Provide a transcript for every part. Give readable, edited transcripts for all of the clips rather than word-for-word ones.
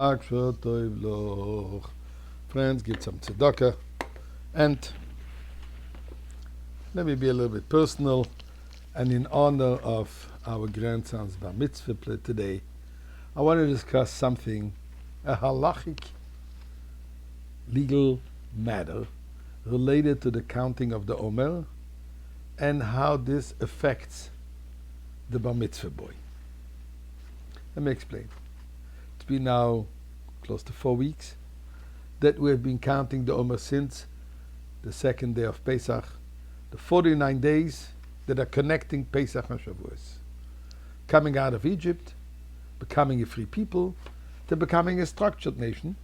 Aksha Toiv Loch. Friends, give some tzedakah. And let me be a little bit personal. And in honor of our grandson's Bar Mitzvah today, I want to discuss something, a halachic legal matter related to the counting of the Omer and how this affects the Bar Mitzvah boy. Let me explain. It's been now close to 4 weeks that we have been counting the Omer since the second day of Pesach, the 49 days that are connecting Pesach and Shavuos. Coming out of Egypt, becoming a free people, to becoming a structured nation,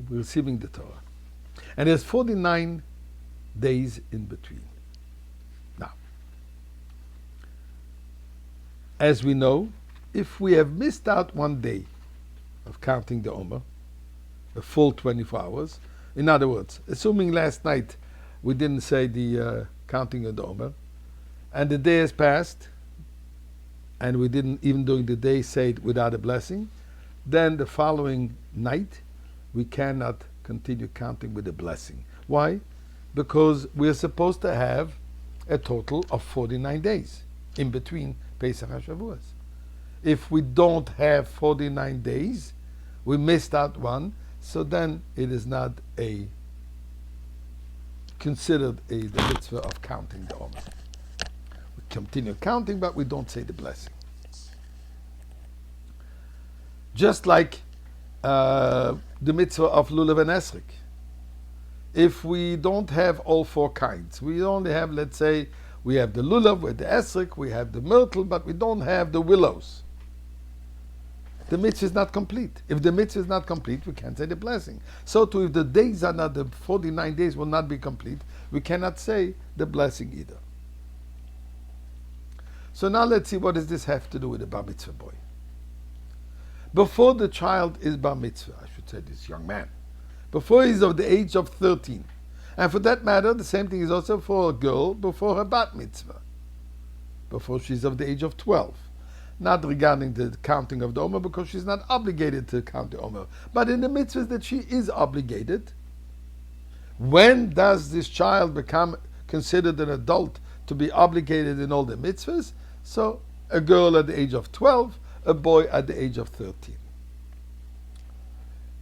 receiving the Torah. And there's 49 days in between. Now, as we know, if we have missed out one day of counting the Omer, a full 24 hours, in other words, assuming last night we didn't say the counting of the Omer, and the day has passed, and we didn't even during the day say it without a blessing, then the following night we cannot continue counting with a blessing. Why? Because we're supposed to have a total of 49 days in between Pesach and Shavuos. If we don't have 49 days, we missed out one, so then it is not considered the mitzvah of counting the Omer. We continue counting, but we don't say the blessing. Just like the mitzvah of lulav and esrog. If we don't have all four kinds, we only have, let's say, we have the lulav with the esrog, we have the myrtle, but we don't have the willows. The mitzvah is not complete. If the mitzvah is not complete, we can't say the blessing. So too, if the days are not, the 49 days will not be complete, we cannot say the blessing either. So now let's see, what does this have to do with the Bar Mitzvah boy? Before the child is Bar Mitzvah, I should say this young man, before he's of the age of 13, and for that matter, the same thing is also for a girl before her Bat Mitzvah, before she's of the age of 12. Not regarding the counting of the Omer, because she's not obligated to count the Omer. But in the mitzvahs that she is obligated, when does this child become considered an adult to be obligated in all the mitzvahs? So, a girl at the age of 12, a boy at the age of 13.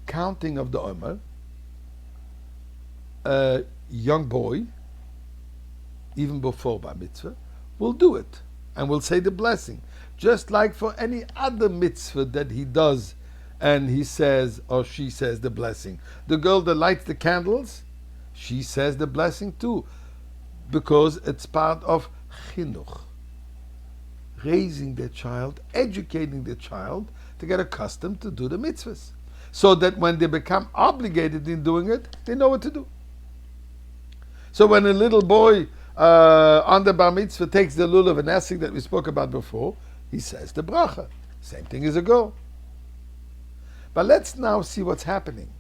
Counting of the Omer, a young boy, even before Bar Mitzvah, will do it and will say the blessing. Just like for any other mitzvah that he does, and he says or she says the blessing. The girl that lights the candles, she says the blessing too, because it's part of chinuch, raising the child, educating the child to get accustomed to do the mitzvahs, so that when they become obligated in doing it, they know what to do. So when a little boy on the Bar Mitzvah takes the lulav and esrog that we spoke about before, he says the bracha. Same thing as a girl. But let's now see what's happening.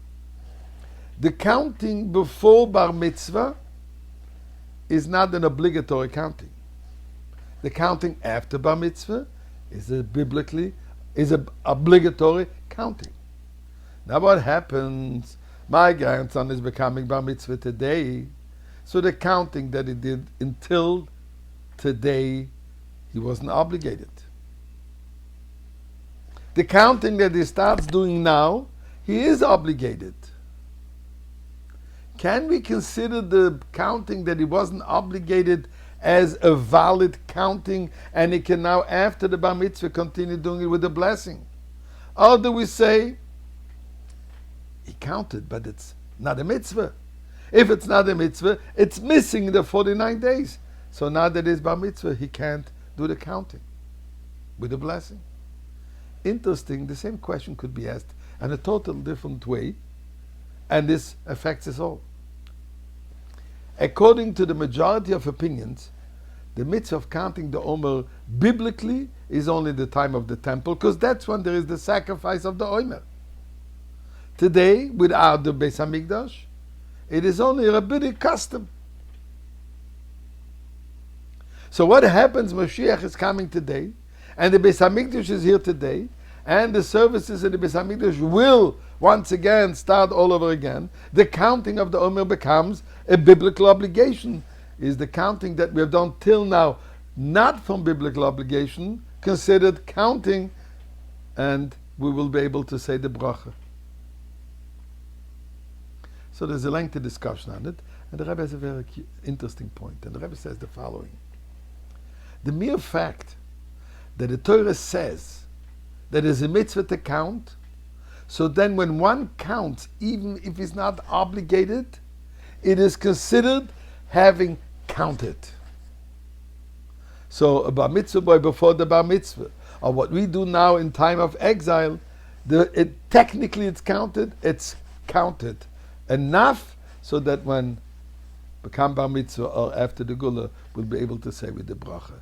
The counting before Bar Mitzvah is not an obligatory counting. The counting after Bar Mitzvah is an obligatory counting. Now what happens? My grandson is becoming Bar Mitzvah today, so the counting that he did until today, he wasn't obligated. The counting that he starts doing now, he is obligated. Can we consider the counting that he wasn't obligated as a valid counting, and he can now, after the Bar Mitzvah, continue doing it with the blessing? Or do we say, he counted, but it's not a mitzvah? If it's not a mitzvah, it's missing the 49 days. So now that it's Bar Mitzvah, he can't do the counting with the blessing. Interesting, the same question could be asked in a total different way, and this affects us all. According to the majority of opinions, the mitzvah of counting the Omer biblically is only the time of the temple, because that's when there is the sacrifice of the Omer. Today, without the Beis Hamikdash, it is only a rabbinic custom. So what happens? Mashiach is coming today, and the Beis Hamikdash is here today, and the services in the Beis Hamikdash will once again start all over again, the counting of the Omer becomes a biblical obligation. Is the counting that we have done till now not from biblical obligation considered counting, and we will be able to say the bracha. So there's a lengthy discussion on it, and the Rebbe has a very interesting point, and the Rebbe says the following. The mere fact that the Torah says that it's a mitzvah to count, so then when one counts, even if he's not obligated, it is considered having counted. So a bar mitzvah boy before the bar mitzvah, or what we do now in time of exile, technically it's counted enough so that when become bar mitzvah or after the gula, we'll be able to say with the bracha.